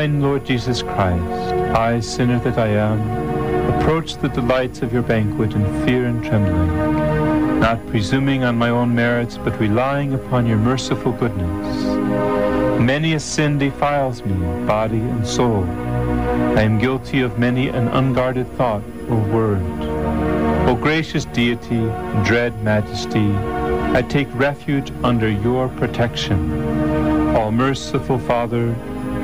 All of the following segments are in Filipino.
kind Lord Jesus Christ, I, sinner that I am, approach the delights of your banquet in fear and trembling, not presuming on my own merits, but relying upon your merciful goodness. Many a sin defiles me, body and soul. I am guilty of many an unguarded thought or word. O gracious deity, dread majesty, I take refuge under your protection. All merciful Father,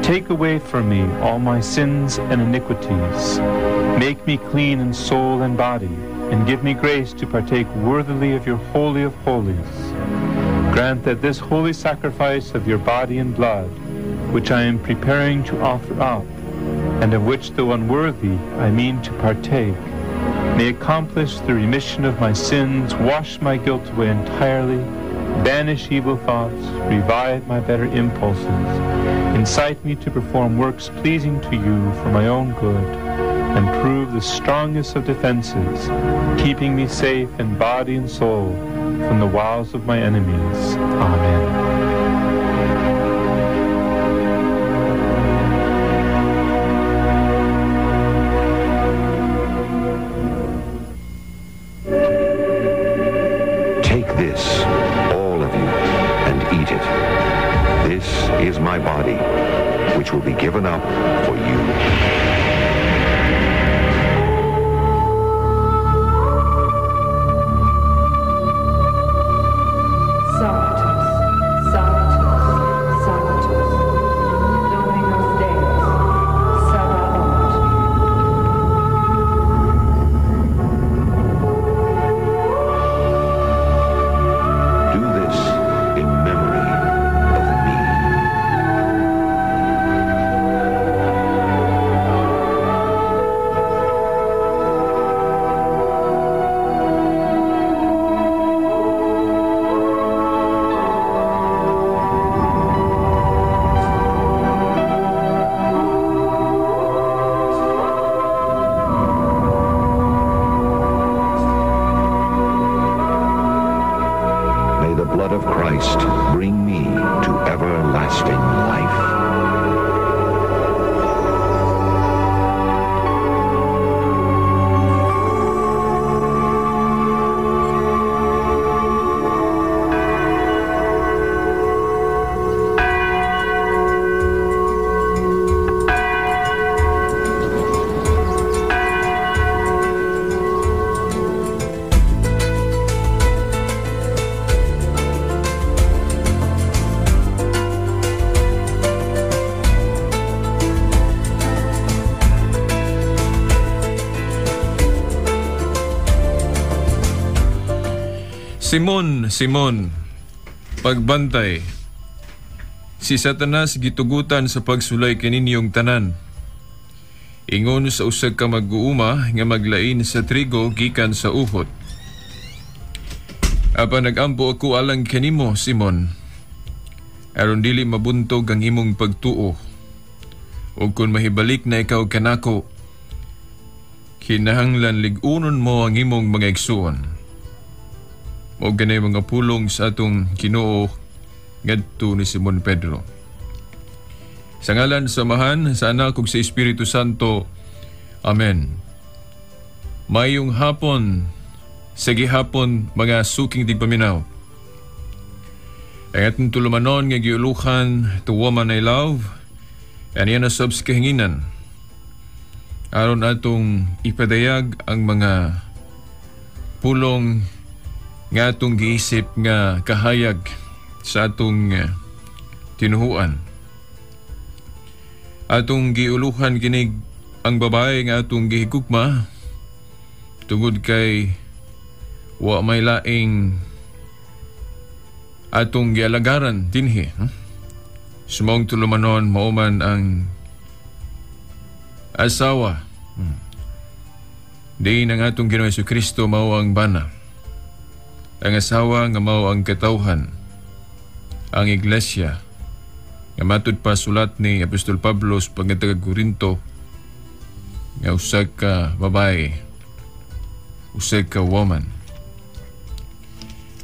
take away from me all my sins and iniquities. Make me clean in soul and body, and give me grace to partake worthily of your Holy of Holies. Grant that this holy sacrifice of your body and blood, which I am preparing to offer up, and of which, though unworthy, I mean to partake, may accomplish the remission of my sins, wash my guilt away entirely, banish evil thoughts, revive my better impulses, incite me to perform works pleasing to you for my own good, and prove the strongest of defenses, keeping me safe in body and soul from the wiles of my enemies. Amen. This, all of you, and eat it. This is my body, which will be given up for you. Simon, pagbantay. Si Satanas gitugutan sa pagsulay kaninyong tanan. Ingon sa usag ka mag-uuma nga maglain sa trigo gikan sa uhot. Apan nagampo ako alang kanimo, Simon. Aron dili mabuntog ang imong pagtuo. O kung mahibalik na ikaw kanako, kinahanglan ligunon mo ang imong mga igsuon. O ganay mga pulong sa atong Ginoo ngadto ni Simon Pedro. Sa ngalan samahan sa Anak ug sa Espiritu Santo. Amen. Mayong hapon, sa gihapon mga suking tigpaminaw. Ang atong tulumanon nga giuluhan to woman I love, and yan na subs kahinginan. Aron atong ipadayag ang mga pulong nga atong giisip nga kahayag sa atong tinuhuan. Atong giuluhan kinig ang babae nga atong gihigugma tungod kay wa may laing atong gialagaran dinhi. Sumong tulumanon mauman ang asawa. Di nang atong Ginoong Jesucristo mao ang bana. Ang asawa nga mao ang katawhan. Ang iglesia nga matud pa sulat ni Apostol Pablo sa pagkatagag Korinto nga usag ka babae, usag ka woman.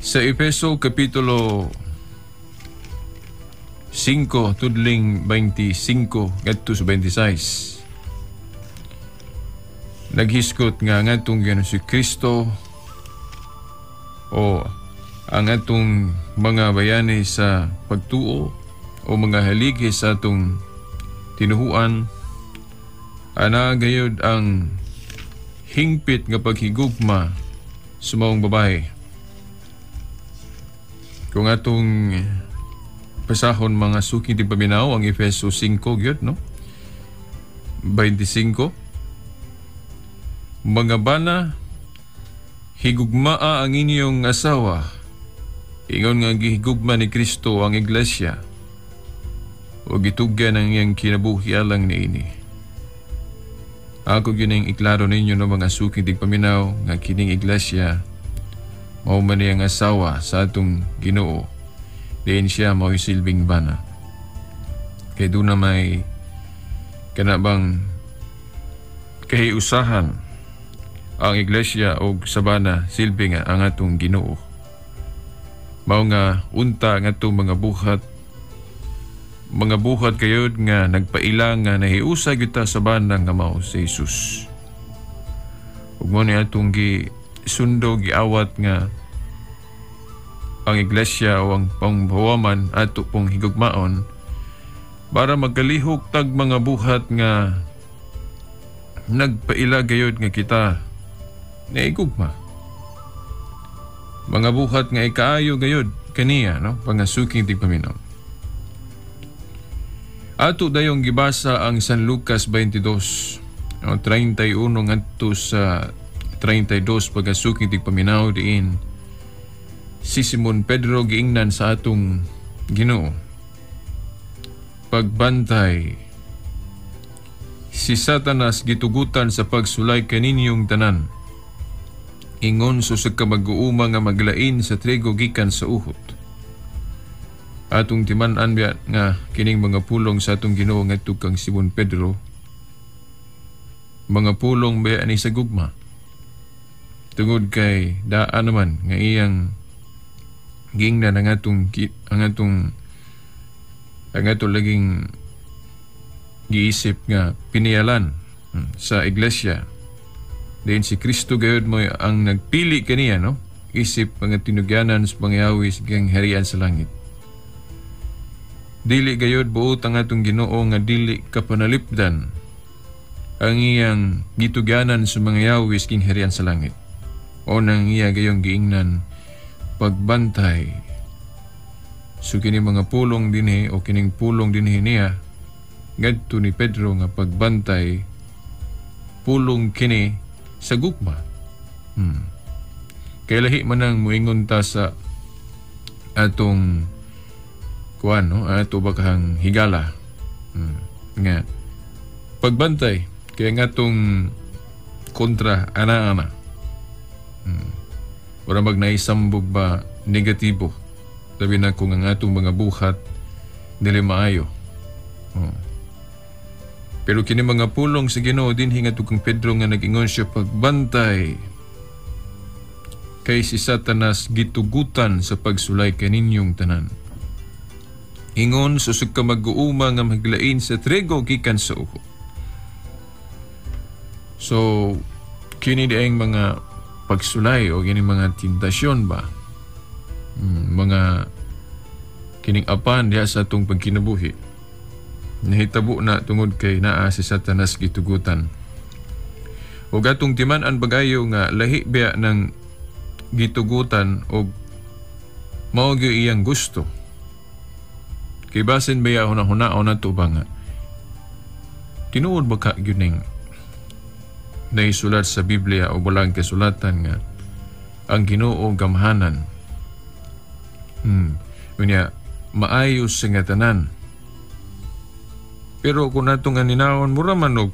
Sa Efeso Kapitulo 5 tudling 25 ngadto sa 26. Naghiskot nga ngatong Ginoong si Kristo o ang atong mga bayani sa pagtuo o mga haligi sa atong tinuhuan, ana gayud ang hingpit nga paghigugma sa maong babae. Kung atong pasahon mga suki di paminaw ang Efeso 5 gyud, no? 25. Mga bana, higugmaa ang inyong asawa. Ingon nga gihigugma ni Kristo ang iglesia o gitugyan ang iyang kinabuhi alang niini. Ako gining iklaro ninyo no mga suki di paminaw nga kining iglesia mao man niyang asawa sa atong Ginoo. Diin siya mao'y silbing bana. Kaya doon na may kanabang kahiusahan ang iglesia o sabana silbi nga ang atong Ginoo. Mao nga unta nga itong mga buhat kayod nga nagpailang nga nahiusa kita sabana nga mao si Jesus. Ug mo ni atong sundo giawat nga ang iglesia o ang pangbawaman ato pong higugmaon para magkalihok tag mga buhat nga nagpaila gayod nga kita naigugma. Mga buhat nga ikaayo gayod kaniya, no? Pangasuking tigpaminaw. Ato dayong gibasa ang San Lucas 22, 31 ngadto sa 32 pagasuking tigpaminaw diin si Simon Pedro giingnan sa atong Ginoo. Pagbantay, si Satanas gitugutan sa pagsulay kaninyong tanan. Ingon susag ka mag-uuma nga maglain sa trigo gikan sa uhot. Atong timan-an biya nga kining mga pulong sa atong Ginoo ngadto kang Simon Pedro. Mga pulong biya ni sa gugma. Tungod kay daan naman nga iyang giingnan ang atong laging giisip nga pinialan sa iglesia. Diin si Kristo gayud mo ang nagpili kaniya, no? Isip mga tinugyanan sa pangyawi sa harian sa langit. Dili gayud buot ang atong Ginoo nga dili kapanalipdan ang iyang gitugyanan sa mga yawi sa harian sa langit. O nang iya gayong giingnan pagbantay. So kini mga pulong dinhi o kining pulong dinhi niya ngadto ni Pedro nga pagbantay pulong kini sa gugma. Kaya lahi man ang muingon ta sa atong kuan, no? Ato bakang higala. Nga pagbantay kaya nga atong kontra ana-ana. Wala magnaisambog ba negatibo. Labi na kung ang atong mga buhat dili maayo. Pero kini mga pulong sa Ginoo din hingat kang Pedro nga nag-ingon siya pagbantay. Kay si Satanas gitugutan sa pagsulay kaninyong tanan. Ingon susug ka mag-uuma nga maglain sa trigo gikan sa uho. So kini diayng mga pagsulay o kini mga tentasyon ba? Mga kining apan diha sa atong pagkinabuhi. Nahitabo na tungod kay naa si Satanas gitugutan. O gatong timan-an bagayo nga lahi biya ng gitugutan o mao gyud iyang gusto. Kay basin biya hunahuna na to ba nga tinuod ba ka gyud ning naisulat sa Biblia o walang kasulatan nga ang Ginoo gamhanan. Unya maayos sa nga tanan. Pero kung nato nga ninawon mura man og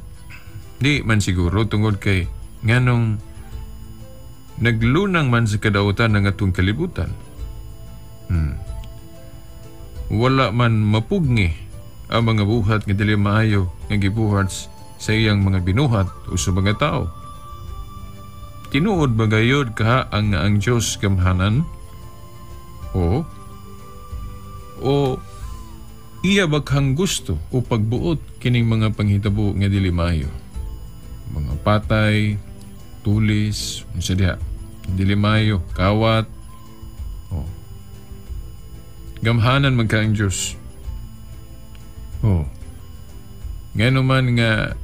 di man siguro tungod kay nganong naglunang man sa kadautan ng atong kalibutan. Wala man mapugni ang mga buhat nga dili maayo nga gibuhat sa iyang mga binuhat o sa mga tao. Tinuod ba gayod ka ang Diyos gamhanan? O iya baghang gusto o pagbuot kining mga panghitabo nga dili maayo. Mga patay, tulis, unsa diha, dili maayo, kawat. Oh. Gamhanan man ka ang Diyos. Oh. Ngano man nga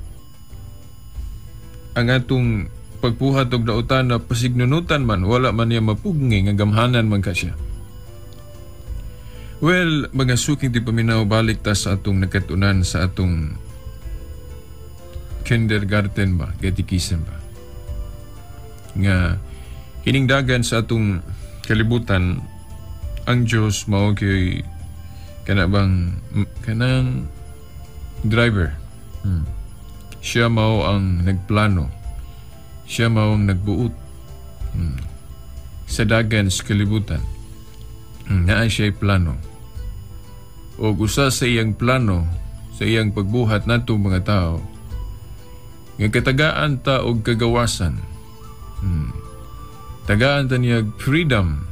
ang atong pagbuhat og dautan na pasignunutan man, wala man niya mapugni nga gamhanan man ka siya. Well, mga suking di paminaw, balik ta sa atong nakatunan sa atong kindergarten ba, catechism ba. Nga, hiningdagan sa atong kalibutan, ang Diyos mao kay kanang driver. Siya mao ang nagplano. Siya mao ang nagbuot sa dagan sa kalibutan. Naa siya'y plano. O usa sa iyang plano, sa iyang pagbuhat nato mga tao, nga katagaan ta og kagawasan. Tagaan ta niya freedom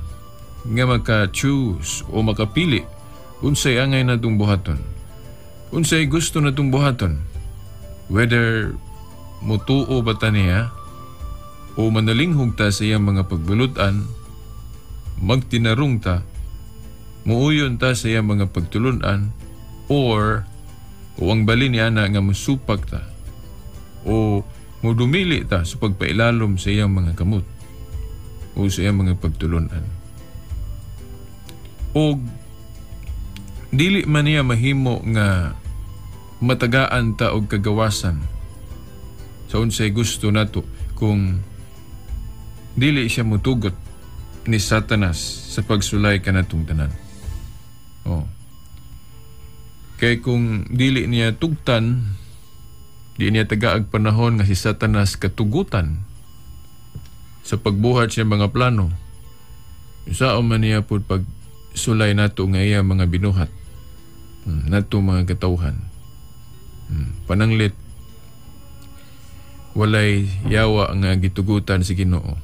nga maka-choose o makapili unsay angay natong buhaton. Unsay gusto natong buhaton. Whether mutuo ba ta niya o manalinghog ta sa iyang mga pagbulutan, magtinarong ta, muuyon ta sa iyang mga pagtulunan, or ang bali niya na nga musupak ta o mudumili ta sa pagpailalom sa iyang mga kamot o sa iyang mga pagtulunan. O dili man niya mahimo nga matagaan ta og kagawasan sa unsay gusto nato kung dili siya mutugot ni Satanas sa pagsulay kanatong tanan. Oh. Kay kung dili niya tugtan, di niya tagaag panahon nga si Satanas katugutan sa pagbuhat siya mga plano, saan man niya po pagsulay nato nga iya mga binuhat, nato mga katawhan. Pananglit, walay yawa nga gitugutan si Ginoo.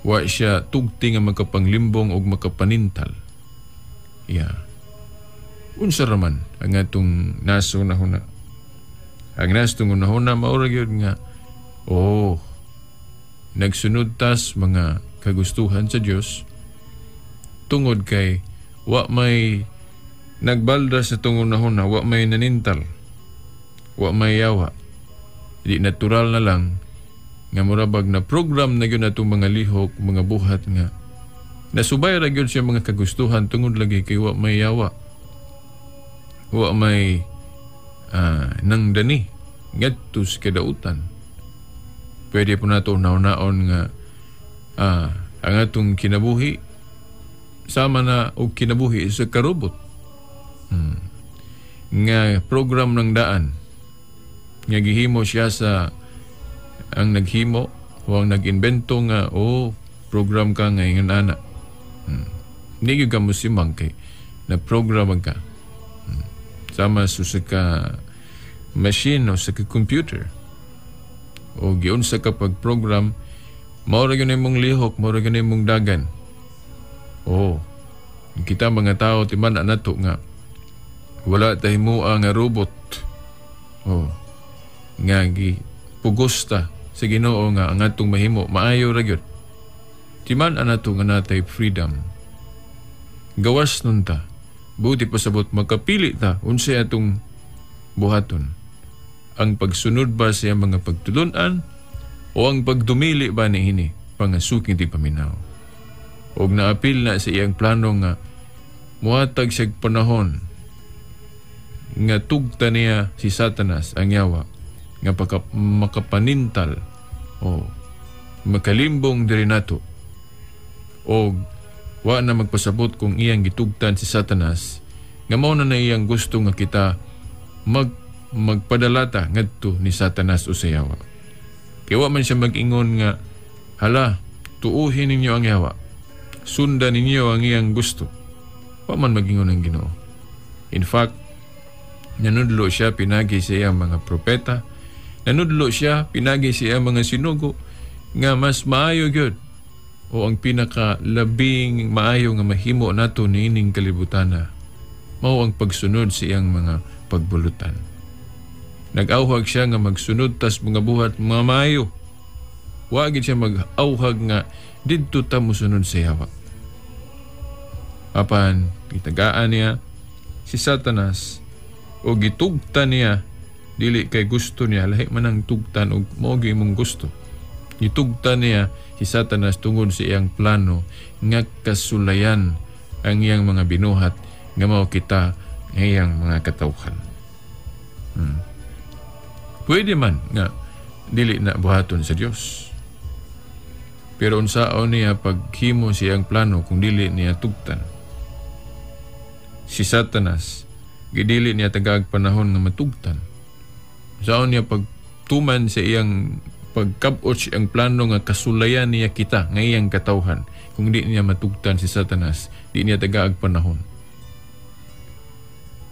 Wa siya tugti nga makapanglimbong o makapanintal. Unsa raman ang atong naso na huna. Ang naso na huna maura gyud nga nagsunod tas mga kagustuhan sa Dios tungod kay wa may nagbalda sa tungod na huna, wa may nanintal, wa may yawa. Di natural na lang nga murabag na program na gyud atong mga lihok, mga buhat nga nasubay ra gyud siya mga kagustuhan tungod lagi kay wa may yawa, wa may nang dani ngadto sa kadautan. Pwede po nato naon nga ang atong kinabuhi sama na og kinabuhi sa karobot. Nga program ng daan nga gihimo siya sa ang naghimo o ang nag-invento nga program ka ngayon anak. Hindi ka musimang kay na-program ka. Sama sa ka machine o sa ka computer. O giyon sa kapag program, maura yun mong lihok, maura yun mong dagan. Kita mga tao, timan na nato nga, wala tayo mo nga robot. Nga pugusta sa Ginoo nga ang atong mahimo, maayo ra gyud. Timan anato nga natay freedom. Gawas nun ta. Buti pasabot makapili ta unsay atong buhaton. Ang pagsunod ba sa mga pagtulunan o ang pagdumili ba niini pangasuking di paminaw. Og naapil na sa iyang plano nga muhatag siya panahon nga tugta niya si Satanas ang yawa nga makapanintal o makalimbong diri nato. O wa na magpasabot kung iyang gitugtan si Satanas nga mao na iyang gusto nga kita magpadalata ngadto ni Satanas o sa yawa. Kaya wa man siya mag-ingon nga hala, tuuhin ninyo ang yawa, sundan ninyo ang iyang gusto. Wa man mag-ingon ang Ginoo. In fact, nanudlo siya pinagi sa iyang mga propeta, nanudlo siya pinagi sa iyang mga sinugo nga mas maayo gyud o ang pinaka labing maayo nga mahimo nato niining kalibutana mao ang pagsunod sa iyang mga pagbulutan. Nag-auhag siya nga magsunod tas mga buhat mga maayo. Wa gid siya mag-auhag nga didto ta mosunod sa Yawa. Apan gitagaan niya si Satanas o gitugtan niya dili kay gusto niya, lahi man ang tugtan og mao gyud imong gusto. Gitugtan niya si Satanas tungod sa iyang plano nga kasulayan ang iyang mga binuhat nga mao kita ang iyang mga katawhan. Pwede man nga dili na buhaton sa Dios. Pero unsaon niya paghimo siyang plano kung dili niya tugtan? Si Satanas gidili niya tagag panahon nga matugtan. Unsaon niya pagtuman sa iyang pagkabot siyang plano nga kasulayan niya kita nga iyang katawhan kung di niya matugtan si Satanas, di niya tagag panahon.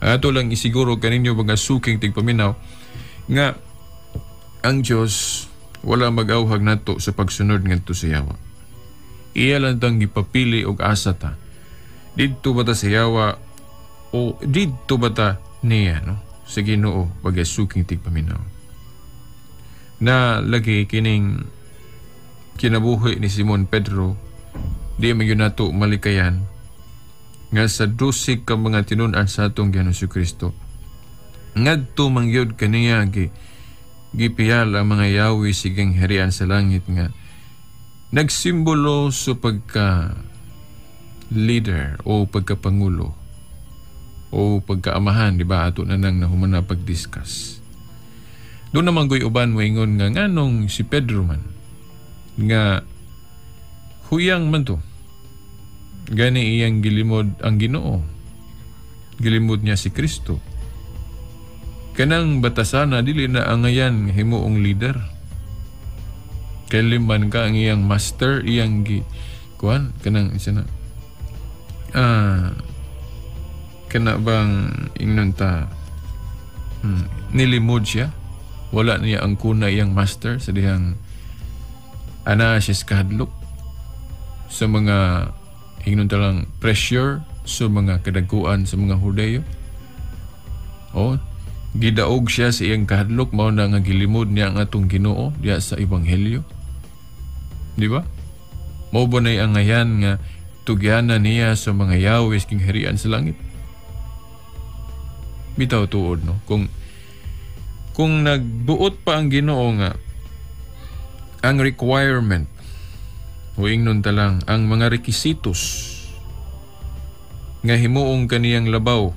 Ato lang isiguro kaninyo mga suking tigpaminaw nga ang Diyos wala mag-auhag nato sa pagsunod ngadto sa Yawa. Iya lang tang gipapili og asa ta. Didto ba ta sa Yawa o didto ba ta niya, no? Sa Ginoo pagasuking tigpaminaw. Na lagi kining kinabuhi ni Simon Pedro, di man yun nato malikayan nga sa dusig ka mga tinun-an sa atong Ginoong Jesucristo. Ngadto mangyod kaniya gipiyal ang mga yawi sigang harian sa langit nga nagsimbolo sa pagka leader o pagkapangulo o pagkaamahan, di ba? Ato na nang nahuman na pag-discuss. Doon naman ko'y uban mo ingon nga nganong si Pedro man nga huyang man to. Gani iyang gilimod ang Ginoo. Gilimod niya si Kristo. Kanang batasana dili na angayan himuong leader. Kaliman ka ang iyang master, iyang kuan kanang isa na. Kana bang ingnon ta nilimod siya. Wala niya ang kuna iyang master sa dihang ana siya kahadlok sa mga ingnon ta lang pressure sa mga kadaguan sa mga Hudeyo. Gidaog siya sa iyang kahadlok, mao na nga gilimod niya ang atong Ginoo diya sa ebanghelyo. Di ba? Mao ba nay ang ngayan nga tugyanan niya sa mga yawis king harian sa langit? Bitaw tuod, no? Kung nagbuot pa ang Ginoo nga ang requirement o ingnon ta lang ang mga rekisitos nga himuong kaniyang labaw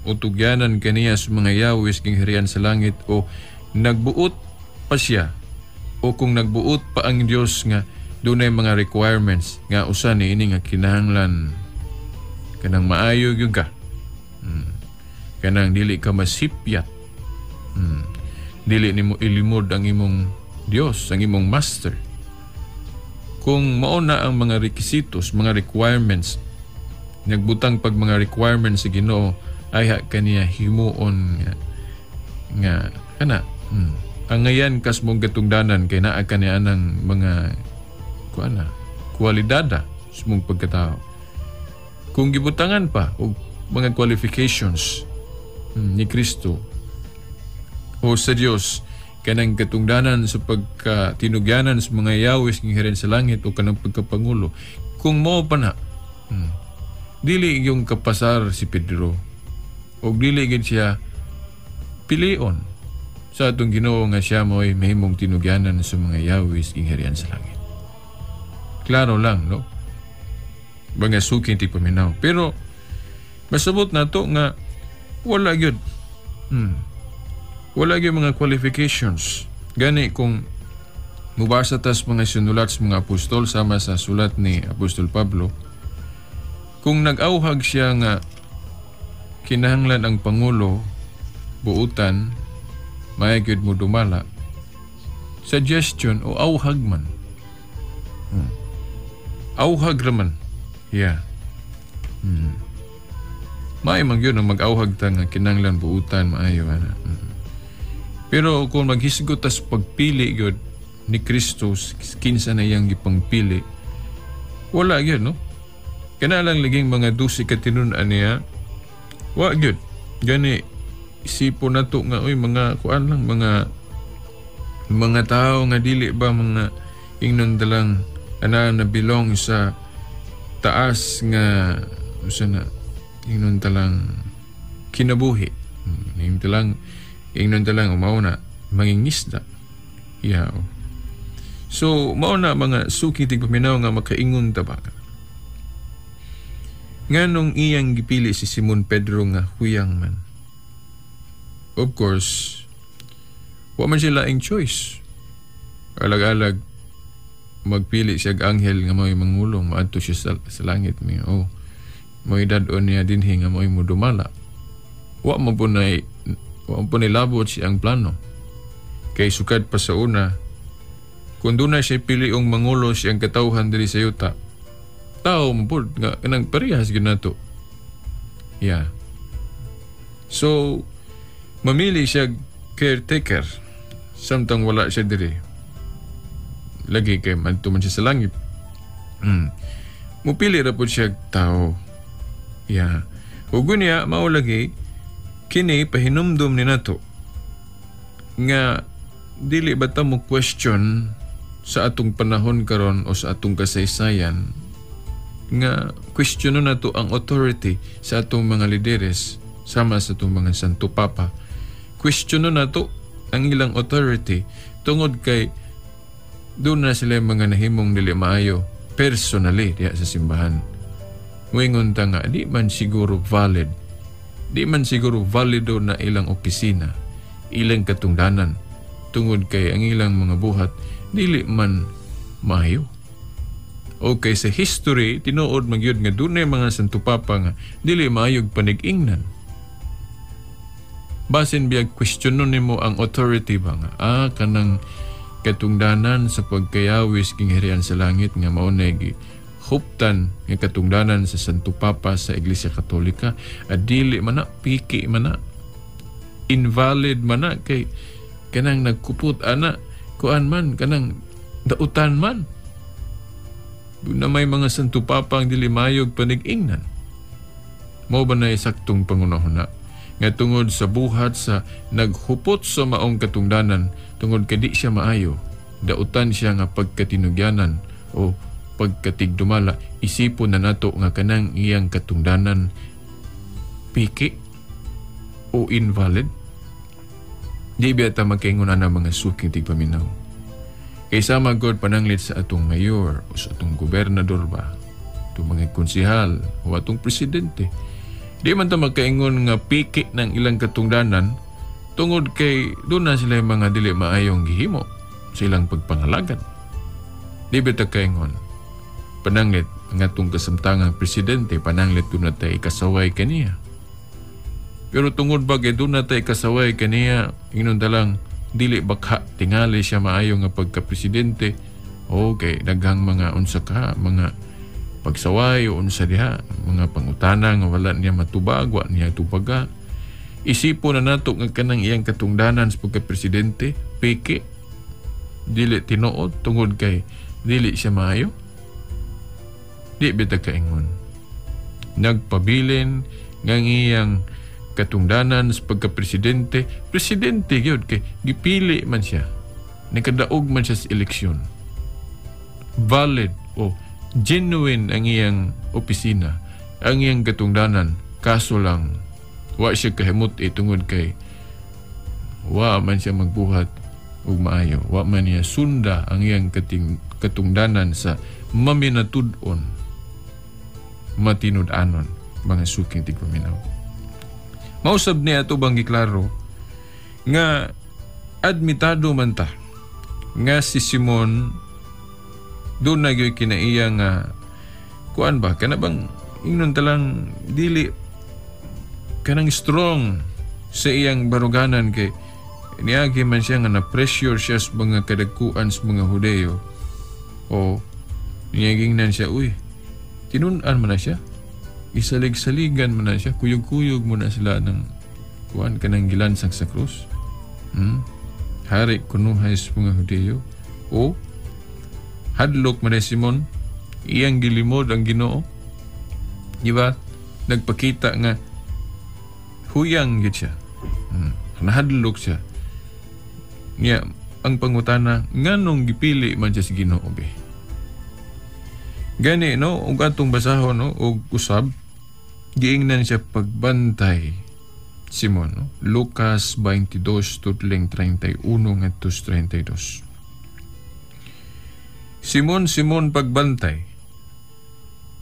o tugyanan kaniya sa mga yawis king harian sa langit o nagbuot pa siya o kung nagbuot pa ang Dios nga dunay mga requirements nga usa ni ini nga kinahanglan kanang maayo gyud ka, kanang dili ka masipyat, dili nimo ilimod ang imong Dios, ang imong master. Kung mao na ang mga rekisitos, mga requirements, nagbutang pag mga requirements sa Ginoo ay kaniya himuon nga kana ang ngayan kas mong katungdanan kay naa kaniya ng mga kwalidada sa mong pagkatao. Kung gibutangan pa og mga qualifications ni Kristo o sa Dios kanang katungdanan sa pagkatinugyanan sa mga yawis ng harian sa langit o kanang pagkapangulo, kung mao pa na dili yung kapasar si Pedro o dili gid siya pilion sa atong Ginoo nga siya mo'y mahimong tinugyanan sa mga yawis king harian sa langit. Klaro lang, no? Mga suking tigpaminaw. Pero masabot na to nga wala gyud. Wala gyud mga qualifications. Gani kung mubasa tas mga sinulat sa mga apostol sama sa sulat ni Apostol Pablo, kung nag-auhag siya nga kinahanglan ang Pangulo, buutan, mayagid mo dumala, suggestion o auhag man. Auhag raman. Yeah. May magyod ang mag-auhag ta nga kinahanglan buutan, maayo. Pero kung maghisgot tas pagpili yun ni Kristo, kinsa na iyang gipangpili, wala yun, no? Kanalang laging mga 12 katinunan niya Wa gyud gani isipo nato nga oy mga kuan lang mga tao nga dili ba mga ingnon dalang ana na belong sa taas nga usa na ingnon talang kinabuhi. Ingnon talang umao na mangingisda. Yeah. So mao na mga suki tigpaminaw nga makaingon ta ba. Nganong iyang gipili si Simon Pedro nga huyang man. Of course, wa man siya laing choice. Alag-alag magpili siya anghel nga mo'y mangulong maadto siya sa langit mi. Mo'y dadon niya dinhi nga mo'y mudumala. Wa man po na labot siya ang plano. Kay sukad pa sa una, kung doon na siya piliong mangulo siyang katawhan diri sa yuta, tao mo po nga kanang parehas ginato. Yeah. So, mamili siya caretaker samtang wala siya diri. Lagi kay mantuman siya sa langit. Mupili ra po siya tao. Yeah. Ug niya mao lagi kini pahinumdum ni nato nga dili ba ta mo question sa atong panahon karon o sa atong kasaysayan nga questiono nato ang authority sa atong mga lideres sama sa atong mga Santo Papa. Questiono nato ang ilang authority tungod kay doon na sila mga nahimong dili maayo personally diya sa simbahan. Moingon ta nga di man siguro valid. Di man siguro valido na ilang opisina, ilang katungdanan tungod kay ang ilang mga buhat dili man maayo. Okay, sa history tinuod magyud nga dunay mga Santo Papa nga dili maayog panig-ingnan. Basin biyag questionon nimo ang authority ba nga kanang katungdanan sa pagkayawis kingharian sa langit nga mao nay huptan nga katungdanan sa Santo Papa sa Iglesia Katolika at dili man na piki man na invalid man na kay kanang nagkupot ana kuan man kanang dautan man. Doon na may mga Santo Papa ang dili mayog panig-ingnan. Mao ba na saktong pangunahon na nga tungod sa buhat sa naghupot sa maong katungdanan tungod kay di siya maayo, dautan siya nga pagkatinugyanan o pagkatigdumala, isipon na nato nga kanang iyang katungdanan piki o invalid. Di biyata magkaingon na mga suking tigpaminaw. Kaysa magod pananglit sa atong mayor o sa atong gobernador ba, itong mga konsihal o atong presidente. Di man ta magkaingon nga piki ng ilang katungdanan tungod kay doon na sila mga dili maayong gihimo sa ilang pagpangalagan. Di biyata kaingon pananglit ang atong kasamtangang presidente, pananglit doon na tayo ikasaway kaniya. Pero tungod ba kay doon na tayo ikasaway kaniya, ingnon talang dili bakha tingali siya maayo nga pagka-presidente. Okay, daghang mga unsa ka, mga pagsaway o unsa diha, mga pangutana nga wala niya matubag, wa niya tubaga. Isipo na nato nga kanang iyang katungdanan sa pagka-presidente, piki, dili tinuod tungod kay dili siya maayo. Di bita kaingon. Nagpabilin ngang iyang katungdanan sa pagka-presidente. Presidente yun kay gipili man siya. Nakadaog man siya sa eleksyon. Valid o genuine ang iyang opisina, ang iyang katungdanan. Kaso lang, wa siya kahimot tungod kay wa man siya magbuhat og maayo. Wa man niya sunda ang iyang katungdanan sa maminatud-on, matinud-anon, mga suking tigpaminaw. Mausab niya ito bang giklaro nga admitado man ta nga si Simon doon na gyud kinaiya nga kuan ba kana bang ingnon talang dili kanang strong sa iyang baruganan kay niagi man siya nga na-pressure siya sa mga kadagkuan sa mga Hudeo o niyaging nan siya tinunan man na siya, isalig-saligan man na siya, kuyog-kuyog mo na sila ng kuan kanang gilansang sa krus. Hari kunuhay sa mga Hudeo o hadlok man na Simon, iyang gilimod ang Ginoo. Diba? Nagpakita nga huyang gid siya. Nahadlok siya. Niya ang pangutana nganong gipili man siya si Ginoo be. Gani no ug atong basahon no og usab giingnan siya pagbantay Simon no? Lucas 22 tutling 31 ngadto 32. Simon pagbantay.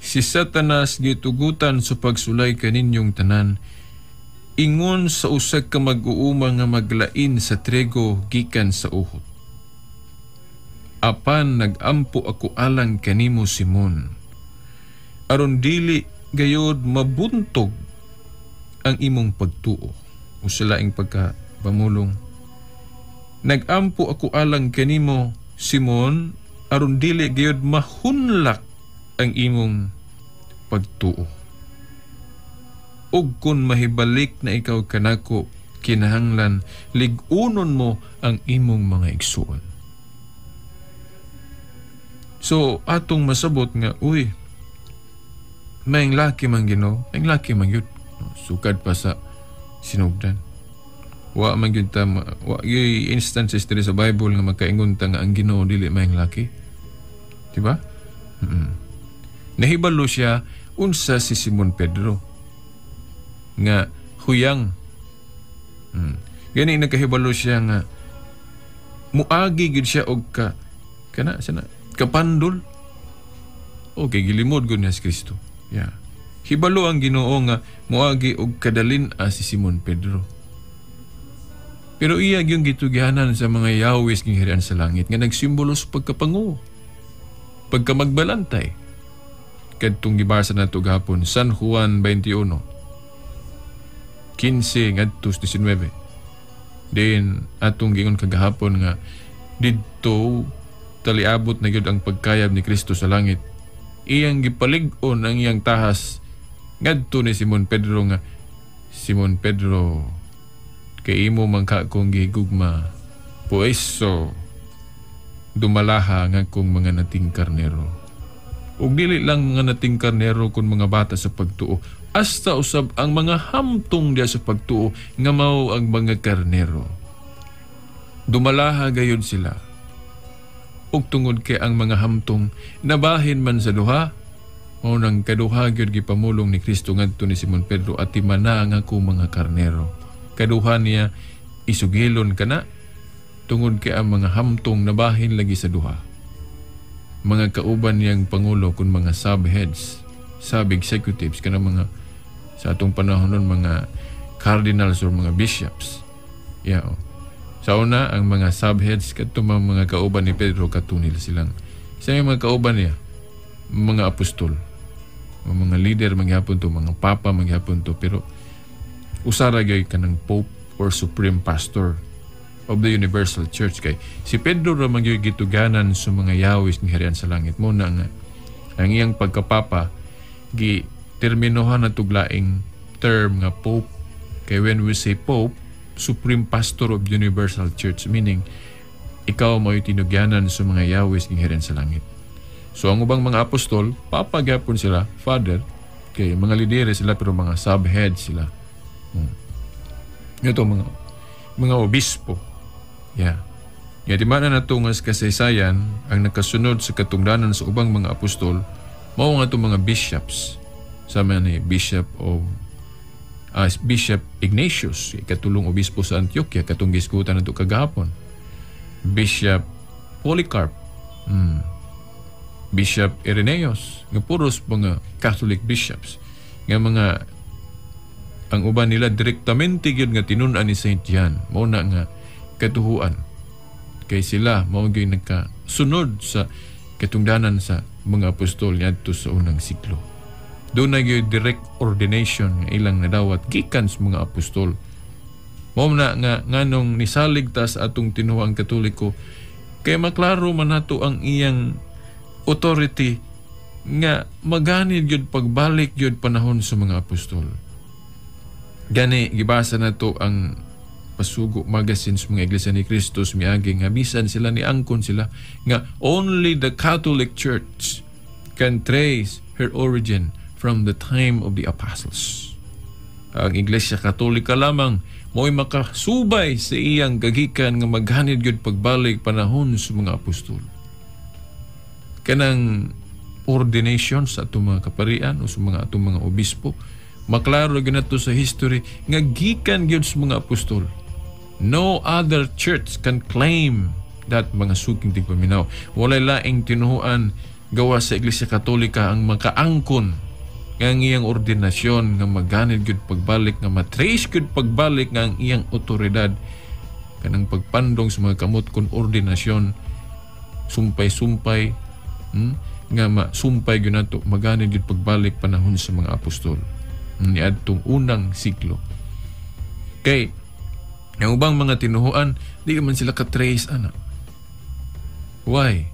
Si Satanas gitugutan sa pagsulay kaninyong tanan, ingon sa usa ka mag-uuma nga maglain sa trigo gikan sa uhot. Apan nagampo ako alang kanimo Simon, aron dili gayod mabuntog ang imong pagtuo o sa laing pagkapamulong. Nagampo ako alang kanimo Simon, aron dili gayod mahunlak ang imong pagtuo. Ug kun mahibalik na ikaw kanako, kinahanglan lig-unon mo ang imong mga igsuon. So atong masabot nga, uy, maing laki man Ginoo, maing laki man yun. Sukad pa sa sinugdan. Wa man yun wa yung instances diri sa Bible nga magkaingon ta nga ang Ginoo dili maing laki. Diba? Nahibalo siya unsa si Simon Pedro nga huyang. Gani nagkahibalo siya nga muagi gid siya og kapandol. Okay, gilimod gud niya si Kristo. Yeah. Hibalo ang Ginoo nga muagi og kadalin si Simon Pedro. Pero iya yung gitugihanan sa mga yawis ng hirian sa langit nga nagsimbolo sa pagkapangu, pagkamagbalantay. Kadtong gibasa nato gahapon San Juan 21 15 ngadto 19. Then atong gingon kagahapon nga didto taliabot na gyud ang pagkayab ni Kristo sa langit. Iyang gipalig-on ang iyang tahas ngadto ni Simon Pedro nga, Simon Pedro, kay imo man ka kong gihigugma, pueso dumalaha nga kong mga nating karnero. Ug dili lang mga nating karnero kun mga bata sa pagtuo, hasta usab ang mga hamtong diya sa pagtuo nga mao ang mga karnero. Dumalaha gayud sila. Ug tungod kay ang mga hamtong nabahin man sa duha, mao nang kaduha gyud gipamulong ni Kristo ngadto ni Simon Pedro at timana nga ako mga karnero. Kaduha niya isugilon kana tungod kay ang mga hamtong nabahin lagi sa duha. Mga kauban niyang pangulo kun mga subheads, sub-executives, kana mga sa atong panahon nun mga cardinals or mga bishops. Yeah, sa una, ang mga subheads kadto mga kauban ni Pedro katunil silang. Sa mga kauban niya, mga apostol, mga leader maghapon to, mga papa maghapon to, pero usara gyud kanang pope or supreme pastor of the universal church. Kay si Pedro ra man gyud gituganan sa mga yawis ng harian sa langit mo na nga ang iyang pagkapapa gi terminohan na tuglaing term nga pope. Kay when we say pope, supreme pastor of universal church, meaning ikaw mo'y tinugyanan sa mga yawis ng harian sa langit. So ang ubang mga apostol, papa gyapon sila, father, kay mga lidere sila pero mga subhead sila. Ito mga obispo. Yeah. Yatimanan na ito nga kasaysayan ang nakasunod sa katungdanan sa ubang mga apostol, mao nga itong mga bishops. Sama ni Bishop Ignatius, katulong obispo sa Antioquia, katong giskutan na ito kagahapon. Bishop Polycarp, Bishop Irenaeus, nga puros mga Catholic bishops, nga mga ang uban nila direktamente gyud nga tinun-an ni Saint John, mao na nga katuhuan. Kay sila mao gyud nagkasunod sa katungdanan sa mga apostol ngadto sa unang siklo. Doon na gyud direct ordination nga ilang nadawat gikan sa mga apostol. Mao na nga nganong nisalig ta sa atong tinuhang Katoliko kay maklaro man nato ang iyang authority nga maganid gyud pagbalik gyud panahon sa mga apostol. Gani gibasa na to ang Pasugo magazine sa mga Iglesia ni Cristo miagi nga bisan sila ni angkon sila nga only the Catholic Church can trace her origin from the time of the apostles. ang Iglesia Katolika lamang mo'y makasubay sa iyang gagikan nga maghanid gyud pagbalik panahon sa mga apostol. Kanang ordination sa atong mga kaparian o sa mga atong mga obispo, maklaro gyud nato sa history nga gikan gyud sa mga apostol. No other church can claim that mga suking tigpaminaw. Walay laing tinuhuan gawa sa Iglesia Katolika ang makaangkon ang iyang ordinasyon nga maghanid gyud pagbalik, nga matrace gyud pagbalik nga ang iyang otoridad kanang pagpandong sa mga kamot kon ordinasyon sumpay-sumpay nga masumpay gyud nato maghanid gyud pagbalik panahon sa mga apostol niadtong unang siglo. Kay ang ubang mga tinuhuan di man sila ka-trace ana. Why?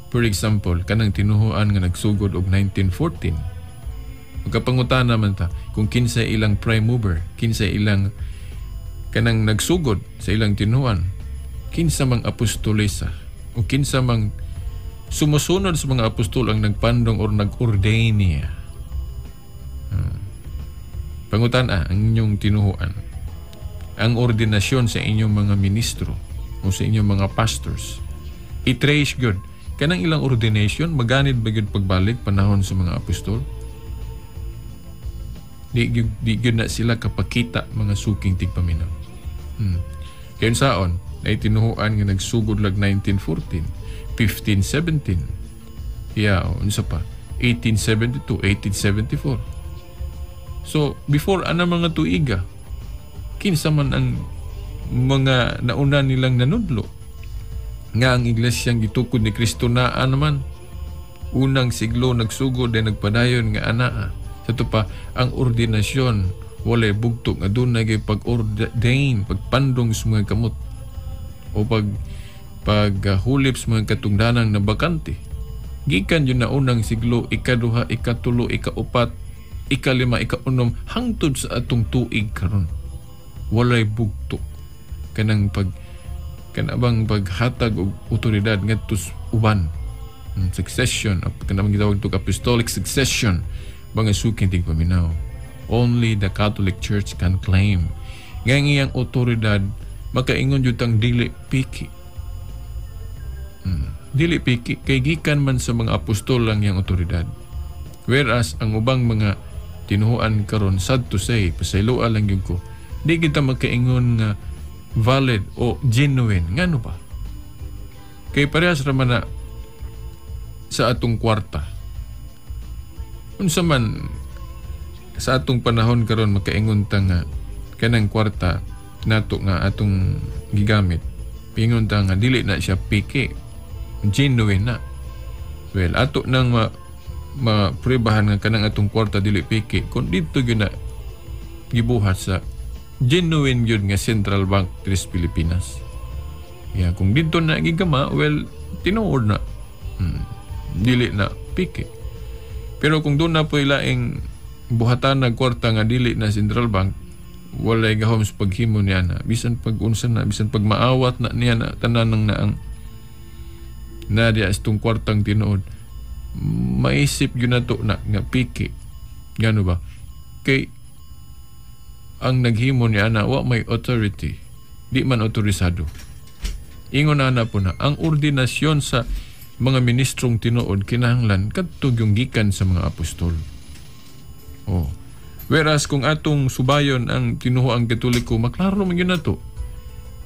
For example, kanang tinuhuan nga nagsugod og 1914. Magkapangutan naman ta kung kinsa ilang prime mover, kinsa ilang kanang nagsugod sa ilang tinuan, kinsa mang apostolesa o kinsa mang sumusunod sa mga apostol ang nagpandong or nag-ordain niya. Pangutan ang inyong tinuhuan. Ang ordinasyon sa inyong mga ministro o sa inyong mga pastors. I-trace good. Kanang ilang ordination, maganid ba yun pagbalik panahon sa mga apostol? Di yun na sila kapakita mga suking tigpaminaw. Kaya saon, na itinuhuan nga nagsugod lag 1914, 1517, unsa pa, 1872, 1874. So, before ana mga tuiga, kinsa man ang mga nauna nilang nanudlo nga ang iglesyang gitukod ni Kristo na naman unang siglo nagsugod ay nagpadayon nga anaa. Sa ito pa, ang ordinasyon walay bugtog nga doon nagay pag-ordain, pagpandong sa mga kamot o paghulip sa mga katungdanang na bakante. Gikan yun na unang siglo, ikaduha, ikatulo, ikaupat, ikalima, ikaunom, hangtod sa atong tuig karon. Walay bugtog. Kanang kanabang paghatag og otoridad ngadto uban. Succession, kanang gitawag to apostolic succession. Mga suking tigpaminaw. Only the Catholic Church can claim nga iyang otoridad makaingon jutang dili piki. Dili piki kay gikan man sa mga apostol lang iyang otoridad. Whereas ang ubang mga tinuhuan karon, sad to say, pasayloa lang yun ko, di kita makaingon nga valid o genuine. Ngano ba? Kay parehas raman na sa atong kwarta. Unsa man sa atong panahon karon makaingon ta nga kanang kwarta nato nga atong gigamit, pingon ta nga dili na siya piki, genuine na. Well, ato nang maprebahan nga kanang atong kwarta dili piki kung dito gyud na gibuhat sa genuine gyud nga Central Bank tres Pilipinas. Kung dito na gigama, well, tinuod na. Dili na piki. Pero kung doon na po ilaing buhatan na kwarta nga dili na Central Bank, walay gahom sa paghimo niya na. Bisan pag-unsa na, bisan pag maawat na niya na tananang na ang nadya itong kwartang tinuod, maisip yun na to na nga piki. Gano ba? Kay ang naghimo niya na wa may authority, di man otorisado. Ingon na po na ang ordinasyon sa mga ministrong tinuod kinahanglan kadtog yung gikan sa mga apostol. Whereas kung atong subayon ang tinuhoang Katoliko, maklaro man yun na to.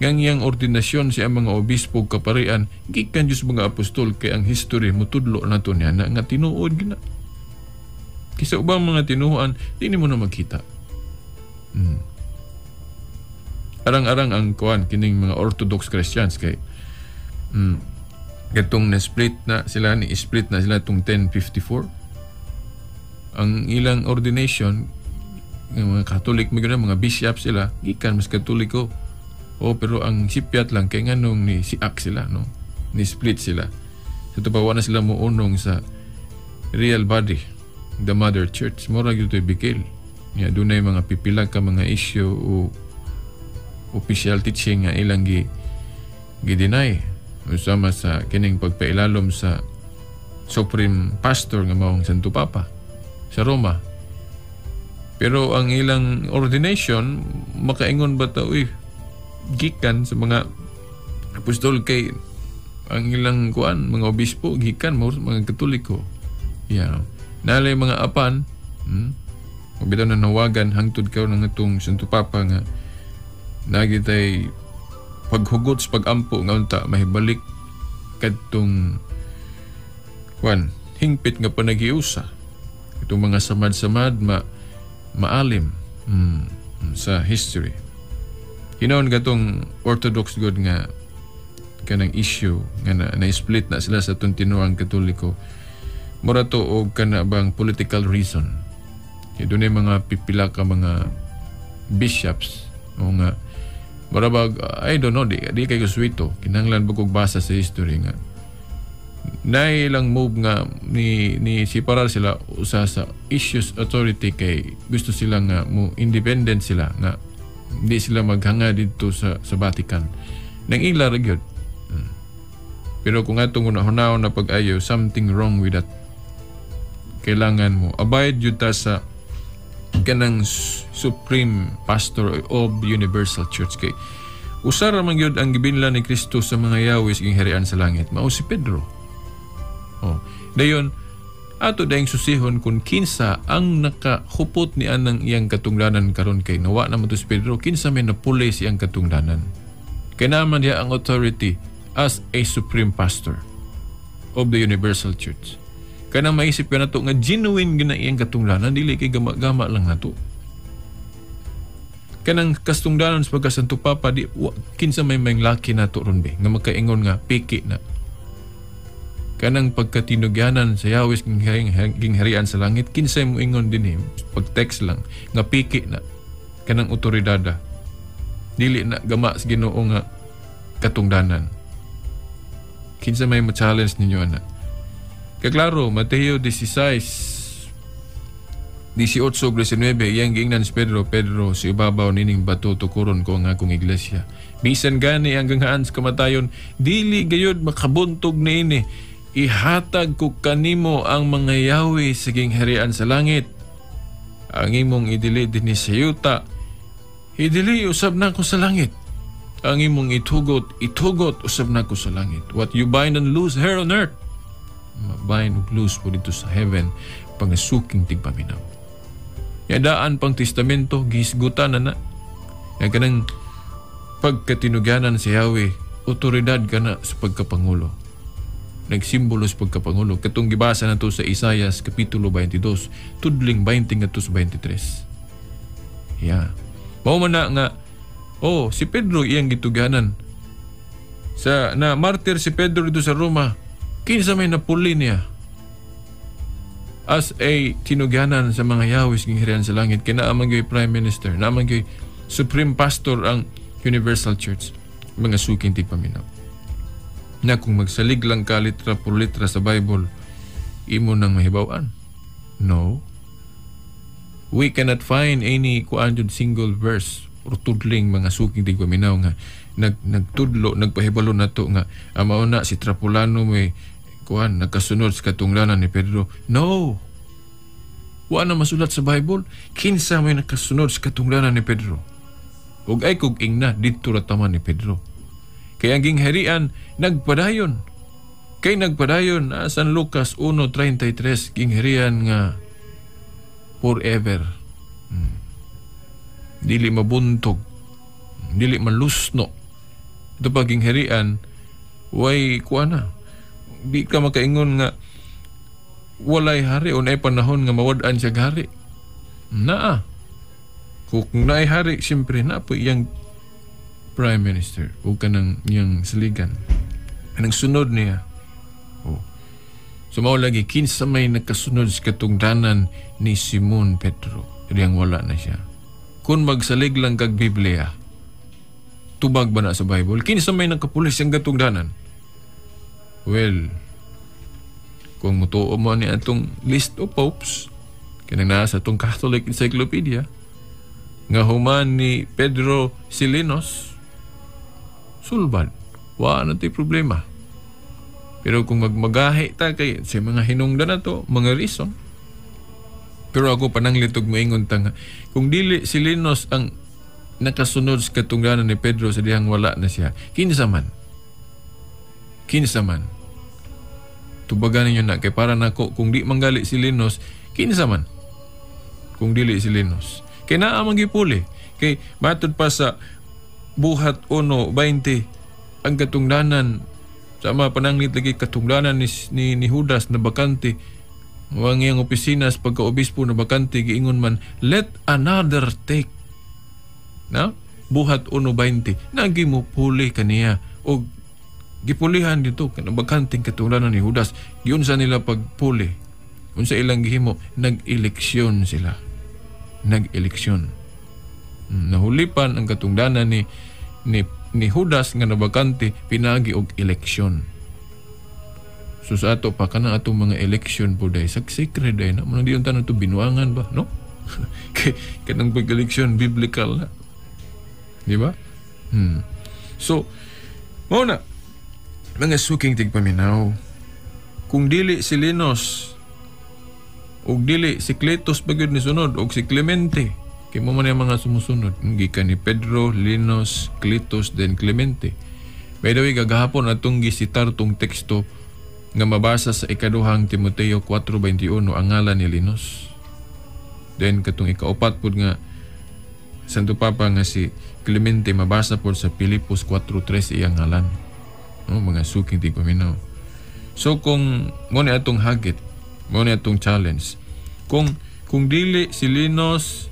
Ngangyang ordinasyon sa mga obispo kaparian, gikan Diyos mga apostol, kay ang history mutudlo na to niya na nga tinuod gina. Kisa ubang mga tinuhoan, di mo na makita. Arang-arang ang kuan kining mga Orthodox Christians kay gatong na-split na sila, ni-split na sila itong 1054. Ang ilang ordination, mga Catholic, mga bishop sila, gikan mas Katoliko. Pero ang sipyat lang, kaya nga nung ni-siak sila, no? Ni-split sila. So, tapawa na sila muunong sa real body, the Mother Church. Mura yun ito'y bikil. Doon na yung mga pipilag ka mga issue o official teaching nga ilang gi-deny. Usama sa kining pagpailalom sa Supreme Pastor nga maong Santo Papa sa Roma. Pero ang ilang ordination, makaingon ba ta, gikan sa mga apostol kay ang ilang mga obispo, gikan mga Katoliko. Yeah. Nalay mga apan, bitaw na nawagan hangtod ka ng itong Santo Papa nga nagitay paghugot sa pagampo nga unta mahibalik kadtong hingpit nga panagiusa. Itong mga samad-samad maalim sa history. Hinaon gatong Orthodox God nga kanang issue nga na-split na sila sa itong tinuang Katoliko. Mura to o kana bang political reason. Doon ay mga pipila ka mga bishops o nga mura ba, I don't know, di kayo suwito. Kinanglan ba kong basa sa history nga nailang move nga ni separar sila usa sa issues authority kay gusto sila nga mo independent sila nga hindi sila maghanga dito sa Vatican nang ila ra gyud. Pero kung atong hunahon na pag-ayo, something wrong with that. Kailangan mo abide jud ta sa kanang supreme pastor of Universal Church kay usa ra man gyud ang gibinlan ni Kristo sa mga yawis ing harian sa langit mao si Pedro. Dayon ato daing susihon kung kinsa ang nakahupot ni anang iyang katungdanan karon kay nawa naman to si Pedro, kinsa may napuli siyang katungdanan. Kay naman diya ang authority as a supreme pastor of the Universal Church. Kaya maisip ka na to nga genuine gina iyang katungdanan, dili kay gama-gama lang na to. Kanang katungdanan sa pagkasanto Papa, kinsa may laki na to ron be, nga makaingon nga piki na. Kanang pagkatinugyanan sa yawis gingharian sa langit, kinsay mo ingon din pag-text lang, nga piki na, kanang otoridada. Dili na gama sa Ginoo nga katungdanan. Kinsa may ma-challenge ninyo na. Kaklaro, Mateo 16, 18-19, iyang giingnan si Pedro, si ibabaw nining bato tukuron ko ang akong iglesia. Bisan gani ang ganghaan sa kamatayon, dili gayod makabuntog na ini. Ihatag ko kanimo ang mga yawi sa gingharian sa langit. Ang imong idili din sa yuta, idili usab na ko sa langit. Ang imong itugot usab na ko sa langit. What you bind and loose here on earth, mabind ug loose po dito sa heaven, pangasuking tigpaminaw. Yadaan pang testamento, gisgutan na. Yan kanang pagkatinugyanan sa Yahweh, otoridad ka na sa pagkapangulo. Nagsimbolo sa pagkapangulo. Katong gibasa na to sa Isaias Kapitulo 22, tudling 20 nga to sa 23. Yeah. Mao man na nga, si Pedro iyang gitugyanan. Na martir si Pedro dito sa Roma, kinsa may napuli niya as a tinugyanan sa mga yawis gingharian sa langit. Kinaamang yung Prime Minister, naamang yung Supreme Pastor ang Universal Church. Mga suking tigpaminaw. Na kung magsalig lang ka litra por litra sa Bible, imo nang mahibawan. No. We cannot find any single verse or tudling mga suking tigpaminaw nga nagtudlo, nagpahibalo na to nga amao na si Trapulano may nagkasunod sa katungdanan ni Pedro. No. Wa na masulat sa Bible. Kinsa may nakasunod sa katungdanan ni Pedro. Ug ay kog ingna dito ra taman ni Pedro. Kaya ang gingharian nagpadayon. Kay nagpadayon San Lucas 1:33 gingharian nga forever. Dili mabuntog. Dili malusno. Ito pa gingharian way kuana. Di ka makaingon nga walay hari o naay panahon nga mawad-an siya hari. Naa. Kung naay hari, siyempre na po iyang Prime Minister o kanang iyang saligan. Anong sunod niya? So mao lagi, kinsa may nakasunod sa katungdanan ni Simon Pedro. Riyang wala na siya. Kung magsalig lang kag Biblia, tubag ba na sa Bible? Kinsa may nakapulis ang katungdanan? Well, kung mutuo mo ni atong list of popes, kinang nasa atong Catholic Encyclopedia, nga human ni Pedro Silinos, sulbad. Wa na tayo problema. Pero kung magmagahi ta kay sa mga hinungdan na to, mga reason, Pero ako pananglitog moingon tanga, kung dili si Linos ang nakasunod sa katungdanan ni Pedro sa dihang wala na siya, kinsa man. Tubagan ninyo na, kay para nako, kung di manggali si Linos, kinsa man. Kung dili si Linos. Kay naa magipuli. Kay matod pa sa buhat 1:20, ang katungdanan, sa mga pananglit lagi katungdanan ni Judas na bakante, ang iyang opisina sa pagka-obispo na bakante, giingon man, let another take. Na? Buhat 1:20. Nagi mo puli kaniya. O gipulihan dito, bakanting katungdanan ni Judas. Yun sa nila pagpuli. Kung sa ilang gihimo, nag-eleksyon sila. Nag-eleksyon. Nahulipan ang katungdanan ni Judas nga nabakante, pinagi og eleksyon. So sa ato pa kanang atong mga election po day sacred day na man di unta na to binuangan ba, no? Kanang pag-eleksyon biblical na. Di ba? So mo na mga suking tigpaminaw, kung dili si Linos og dili si Cletus bagud ni sunod og si Clemente, kay mo man yung mga sumusunod gikan ni Pedro, Linos, Cletus, then Clemente. By the way, gagahapon atong gisitar tong teksto nga mabasa sa ikaduhang Timoteo 4:21 ang ngalan ni Linos. Then katong ikaupat pud nga Santo Papa nga si Clemente mabasa po sa Pilipos 4:3 iyang ngalan. Mga suking tigpaminaw. So kung mo ni atong hagit, mo ni atong challenge, kung dili si Linos,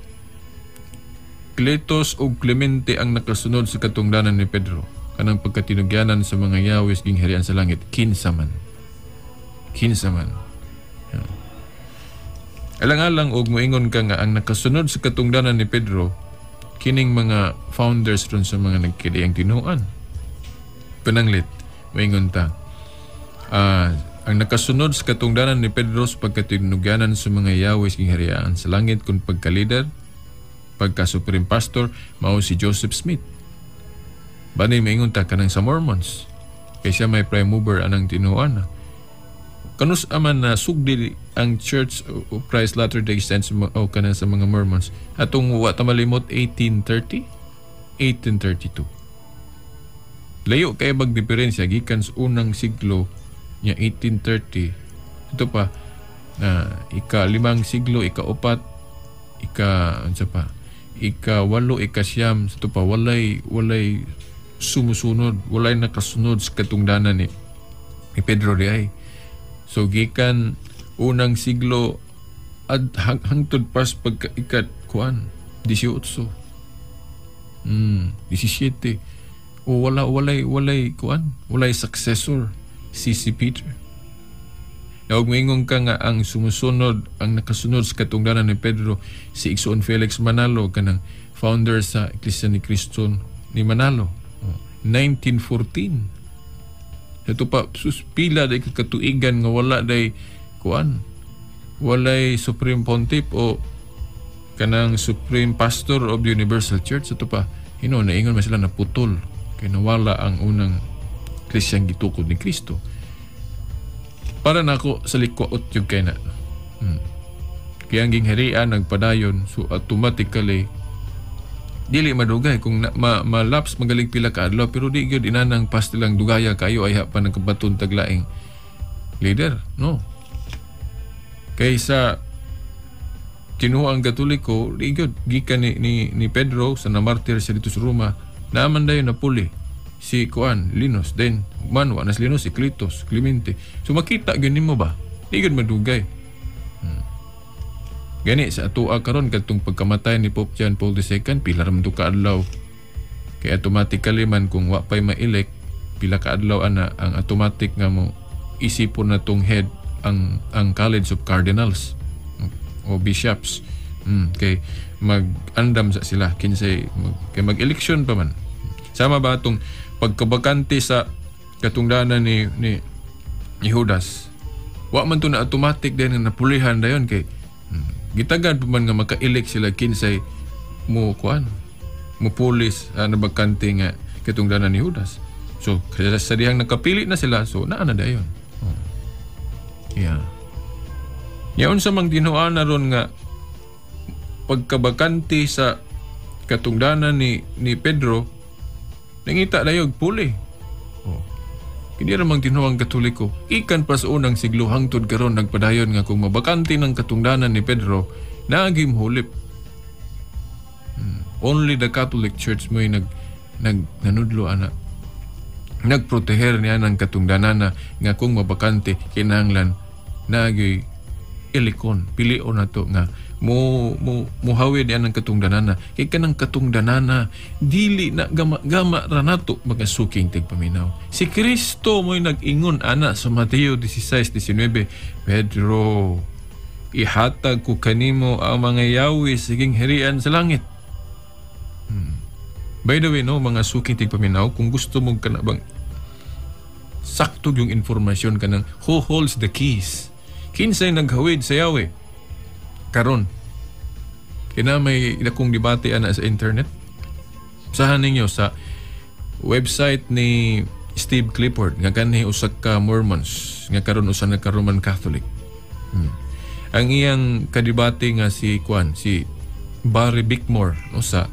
Cletus o Clemente ang nakasunod sa katungdanan ni Pedro, kanang pagkatinugyanan sa mga yawis gingharian sa langit, kinsa man. Alang-alang og moingon ka nga ang nakasunod sa katungdanan ni Pedro, kining mga founders ron sa mga nagkiliyang tinuan. Pananglit, moingon ta, ang nakasunod sa katungdanan ni Pedro sa pagkatinugyanan sa mga yawis gingharian sa langit kung pagka-leader, pagka-supreme pastor, mao si Joseph Smith. Bani maingon ta kanang sa Mormons, kay siya may prime mover anang tinuan. Kanus aman na sugdi ang Church of Christ Latter-day Saints o kanang sa mga Mormons atong wa ta malimot 1830, 1832. Layo kay magdiferensya gikan sa unang siglo nya 1830. Ito pa ika-5 siglo, ika-4, ika-8, ika-9, ito pa walay sumusunod, walay nakasunod sa katungdanan ni Pedro di ay. So gikan unang siglo hangtod pas pagka ikat 18, 17 o walay successor si Peter. Naog moingon ka nga ang sumusunod, ang nakasunod sa katungdanan ni Pedro si Igsoon Felix Manalo, kanang founder sa Iglesia ni Cristo ni Manalo, 1914. Ito pa suspila day katuigan nga wala day walay Supreme Pontiff o kanang Supreme Pastor of the Universal Church. Ito pa naingon man sila na putol kay nawala ang unang Kristyang gitukod ni Kristo. Para nako sa likwaot yung kay na. Kaya ang gingharian nagpadayon, so automatically dili madugay kung malaps magaling pila ka adlaw, pero di gyud inanang pastilang dugaya kayo ay pa ng kabaton taglaing leader, no? Kaysa kinuha ang Katoliko, di gyud gikan ni Pedro sa namartir siya dito sa Roma, naaman dayon na puli si Linos, then wa nas Linos, si Cletus, Clemente. So makita gyud nimo ba? Di gyud madugay. Gani sa atua karon kadtong pagkamatay ni Pope John Paul II, pila ra man to ka adlaw. Kay automatically man kung wa pay ma-elect, pila ka adlaw ana ang automatic nga mo isipon na tong head ang College of Cardinals o bishops. Kay mag-andam sa sila kinsay kay mag-eleksyon pa man. Sama ba atong pagkabakante sa katungdanan ni Judas? Wa man to na automatic din na napulihan dayon kay gitagan pa man nga maka-elect sila kinsay mo pulis na bakante nga katungdanan ni Judas. So sa dihang nakapili na sila, so naa na dayon. Yeah. Yaon sa mang tinuan na ron nga pagkabakante sa katungdanan ni Pedro, nangita dayog puli. Kini ramang tinuang Katoliko, ikan pa sa unang siglo hangtod karon nagpadayon nga kung mabakante ng katungdanan ni Pedro, nagim hulip. Only the Catholic Church mo nanudlo ana. Nagproteher niya ng katungdanan nga kung mabakante kinahanglan nagi ilikon pilio na to nga muhawid yan ng katungdanana kay kanang katungdanana dili na gama ra nato mga suking tigpaminaw. Si Kristo mo'y nag-ingon ana sa Mateo 16:19, Pedro, ihatag ko kanimo ang mga yawi siging herian sa langit. By the way, no, mga suking tigpaminaw, kung gusto mong kanabang sakto yung informasyon kanang who holds the keys, kinsay naghawid sa yawi karon, kina may akong debate ana sa internet. Sahan ninyo sa website ni Steve Clifford nga kanhi usa ka Mormons nga karon usa na ka Roman Catholic. Ang iyang kadebate nga si Barry Bickmore no, sa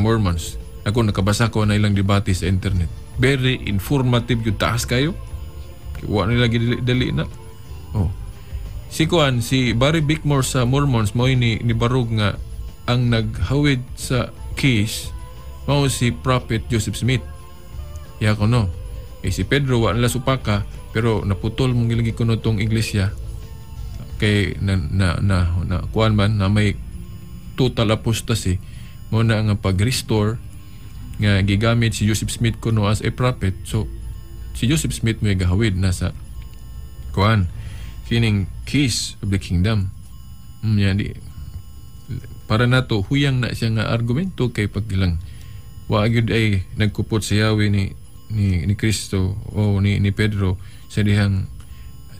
Mormons. Ako nakabasa ko na ilang debate sa internet. Very informative yung taas kayo. Wa nila dali na. Si Barry Bickmore sa Mormons mo ni barog nga ang naghawid sa case mao si Prophet Joseph Smith. Ya ko no. Si Pedro wa nila supaka pero naputol mong gilagi kuno tong iglesia. Kay na kuan man na may total apostasy mo na nga pag-restore nga gigamit si Joseph Smith kuno as a prophet. So si Joseph Smith may gahawid na sa kuan kining keys of the kingdom. Para nato huyang na siya nga argumento kay paggilang wa gyud ay nagkupot sa yawi ni Kristo o ni Pedro sa dihang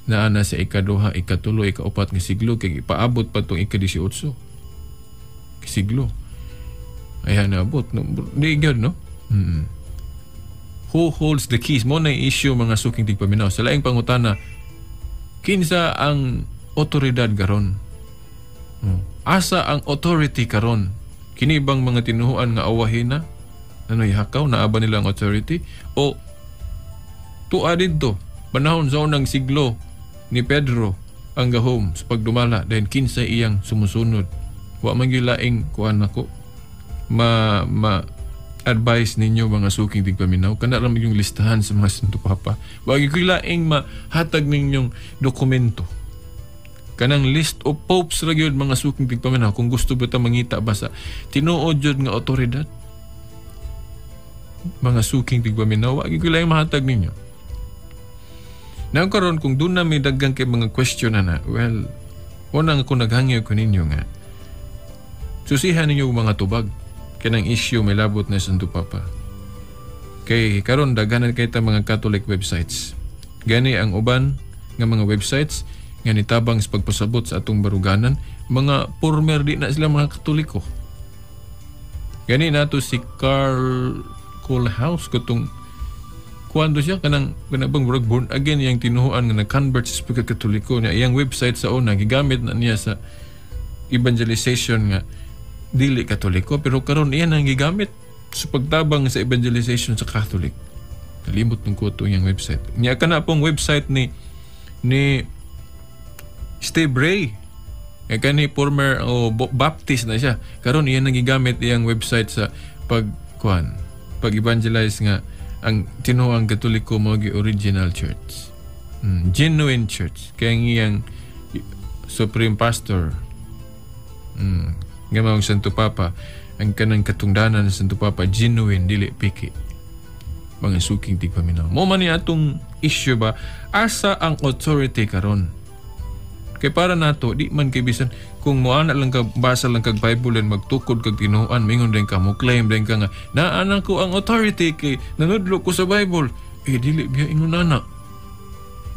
naana sa ikaduha, ikatulo, ikaupat nga siglo kay ipaabot pa tong ika-18 siglo. Ayan naabot no, di gyud no. Who holds the keys mo na issue mga suking tigpaminaw sa laing pangutana. Kinsa ang otoridad karon? Asa ang authority karon? Kini bang mga tinuhuan nga awahin na? Ano ihakaw na aba nila ang authority? O tuwa dito, panahon sa unang siglo ni Pedro ang gahom sa pagdumala dahil kinsa iyang sumusunod. Wa man gilaing kuan nako. Advice ninyo mga suking tigpaminaw kana ra yung listahan sa mga Santo Papa. Wagi ko laing mahatag ninyong dokumento. Kanang list of popes ra gyud mga suking tigpaminaw kung gusto ba ta mangita ba sa tinuod jud nga otoridad. Mga suking tigpaminaw wagi ko laing mahatag ninyo. Now karon kung doon na may daggang kay mga question na well, una nga ko naghangyo ko ninyo nga susihan ninyo mga tubag kanang issue may labot na Santo Papa. Kay karon daghanan kay ta mga Catholic websites. Gani ang uban nga mga websites nga nitabang sa pagpasabot sa atong baruganan, mga former di na sila mga Katoliko. Gani nato si Carl Kohlhaas katong kuando siya kanang bang born again yang tinuhuan nga nag-convert sa pagka-Katoliko niya. Iyang website sa una gigamit na niya sa evangelization nga dili Katoliko pero karon iyan ang gigamit sa pagtabang sa evangelization sa Catholic. Kalimot ng kuto yung website. Niya ka na pong website ni Steve Ray. Kani former Baptist na siya. Karon iyan ang gigamit iyang website sa pag-evangelize nga ang tinuang Katoliko mo gi original church. Genuine church. Kaya iyang Supreme Pastor nga mga Santo Papa ang kanang katungdanan ng Santo Papa genuine dili piki mga suking tigpaminaw. Mo man ni atong issue ba asa ang authority karon? Kay para nato di man kay bisan kung moana lang ka basa lang kag Bible and magtukod kag tinuan mingon din ka mo claim din ka nga naana ko ang authority kay nanudlo ko sa Bible dili biya ingon ana.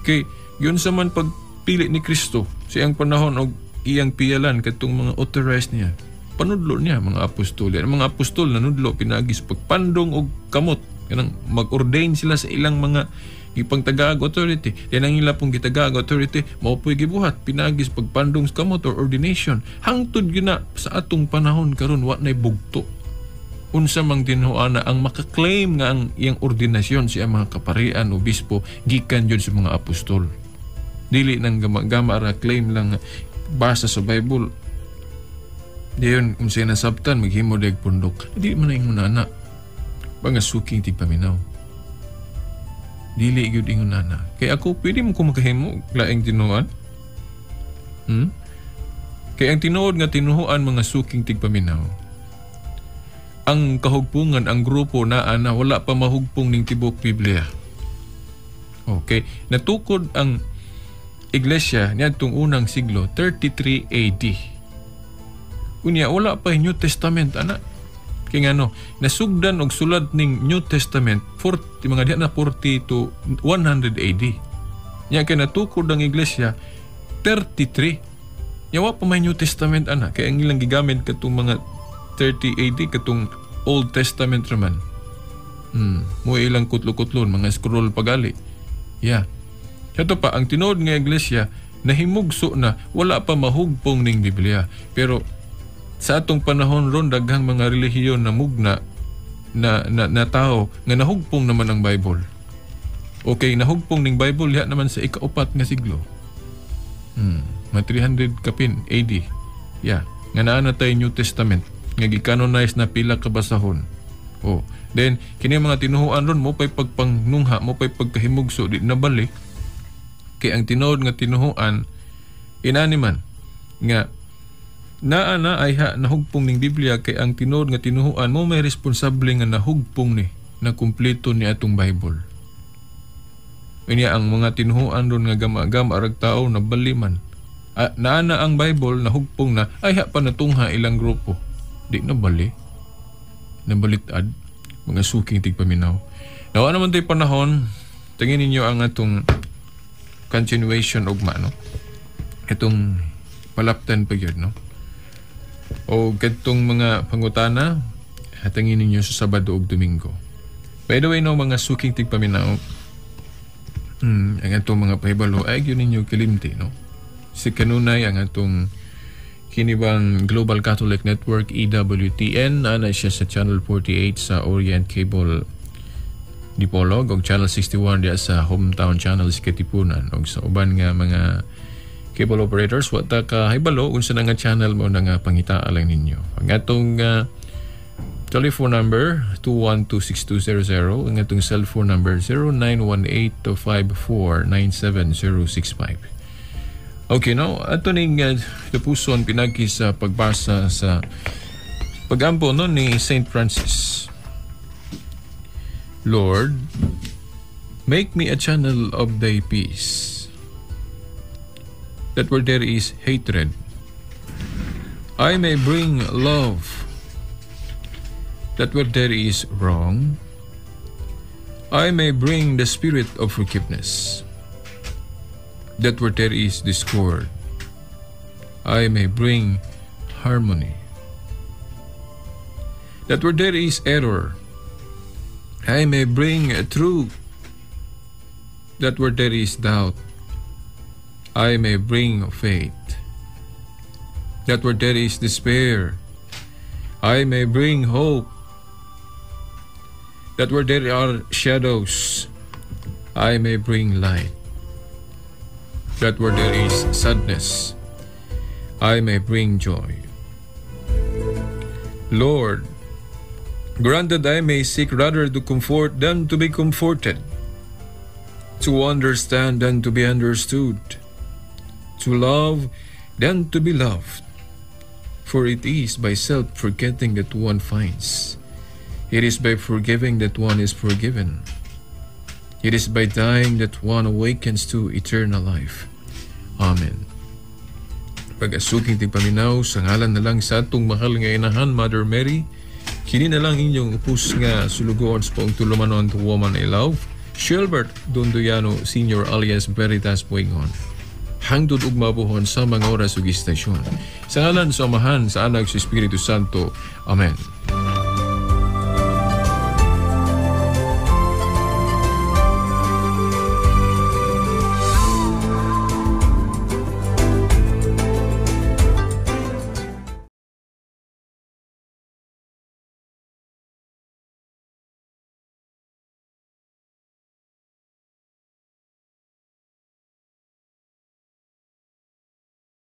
Kay yun sa man pagpili ni Kristo siyang panahon og iyang piyalan katong mga authorized niya. Panudlo niya mga apostol. Ang mga apostol nanudlo pinagi sa pagpandong og kamot. Kanang mag-ordain sila sa ilang mga ipangtagaag authority. Yan ang ila pong gitagaag authority, mao po'y gibuhat, pinagis pagpandong sa kamot or ordination. Hangtod yun na sa atong panahon karon wa na'y bugto. Unsa mang dinhuana ang makaklaim nga ang iyang ordinasyon siya mga kaparian, obispo, gikan yun sa mga apostol. Dili nang gama ra claim lang basa sa Bible. Diyon, kung siya nasabtan, maghimo deg pundok. Di man na ingon na. Pangasuking tigpaminaw. Dili yun ingon na. Kaya ako, pwede mo ko makahimo laing tinuan? Kaya ang tinuod nga tinuhuan mga suking tigpaminaw. Ang kahugpungan, ang grupo na wala pa mahugpong ning tibok Biblia. Okay. Natukod ang iglesia niadtong unang siglo, 33 AD. Unya, wala pa yung New Testament, ana. Kaya nga nasugdan og sulad ning New Testament, 40 to 100 AD. Nya kaya natukod ang iglesia, 33. Yawa pa may New Testament, ana. Kaya ang ilang gigamit katong mga 30 AD, katong Old Testament raman. Mo ilang kutlo-kutlon, mga scroll pagali. Yeah. Ito pa, ang tinuod nga iglesia, nahimugso na, wala pa mahugpong ning Biblia. Pero, sa atong panahon ron, daghang mga relihiyon na mugna na tao nga nahugpong naman ang Bible. Okay, nahugpong ning Bible ya naman sa ika-4 nga siglo. Mga 300 kapin AD. Yeah, nga naa na tayo New Testament nga gi-canonize na pila ka basahon. Then kini mga tinuhuan ron mo pay pagpangnungha, mo pay pagkahimugso di nabalik. Kay ang tinuod nga tinuhuan inani man nga naa na ay nahugpong ning Biblia, kay ang tinuod nga tinuhuan mo may responsable nga nahugpong ni na kumpleto ni atong Bible. Unya ang mga tinuhuan ron nga gama-gama arag tao na baliman. Naa na ang Bible nahugpong na ay pa natungha ilang grupo. Di na bali. Nabalitad mga suking tigpaminaw. Nawa naman tayo panahon, tingin ninyo ang atong continuation ugma, no? Itong palaptan pa yun, no? O katong mga pangutana, hatangin ninyo sa Sabado ug Domingo. By the way, no, mga suking tigpaminaw, ang atong mga pahibalo, ay yun ninyo kilimti, no? Si kanunay ang atong kinibang Global Catholic Network, EWTN, ana siya sa Channel 48 sa Orient Cable Dipolog o Channel 61 diya sa Hometown Channel sa Katipunan o sa uban nga mga cable operators. Wata ka hibalo unsa na nga channel mo na nga pangitaa lang ninyo. Ang atong telephone number 2126200, ang atong cellphone number 0918-254-97065. Okay, no? Ato ning tapuson pinagi sa pagbasa sa pagampo no ni Saint Francis. Lord, make me a channel of thy peace, that where there is hatred, I may bring love, that where there is wrong, I may bring the spirit of forgiveness, that where there is discord, I may bring harmony, that where there is error, I may bring truth, that where there is doubt, I may bring faith, that where there is despair, I may bring hope, that where there are shadows, I may bring light, that where there is sadness, I may bring joy. Lord, grant that I may seek rather to comfort than to be comforted, to understand than to be understood, to love than to be loved. For it is by self-forgetting that one finds. It is by forgiving that one is forgiven. It is by dying that one awakens to eternal life. Amen. Pag-asuking tigpaminaw sa ngalan na lang sa atong mahal nga inahan, Mother Mary, kini na lang inyong upus nga sulugoon sa paong tulumanon to woman I love, Shilbert Dondoyano Sr. alias Veritas Puingon. Hangtod ug mabuhon sa mga oras ug istasyon. Sa ngalan sa Amahan, sa Anak, sa Espiritu Santo. Amen.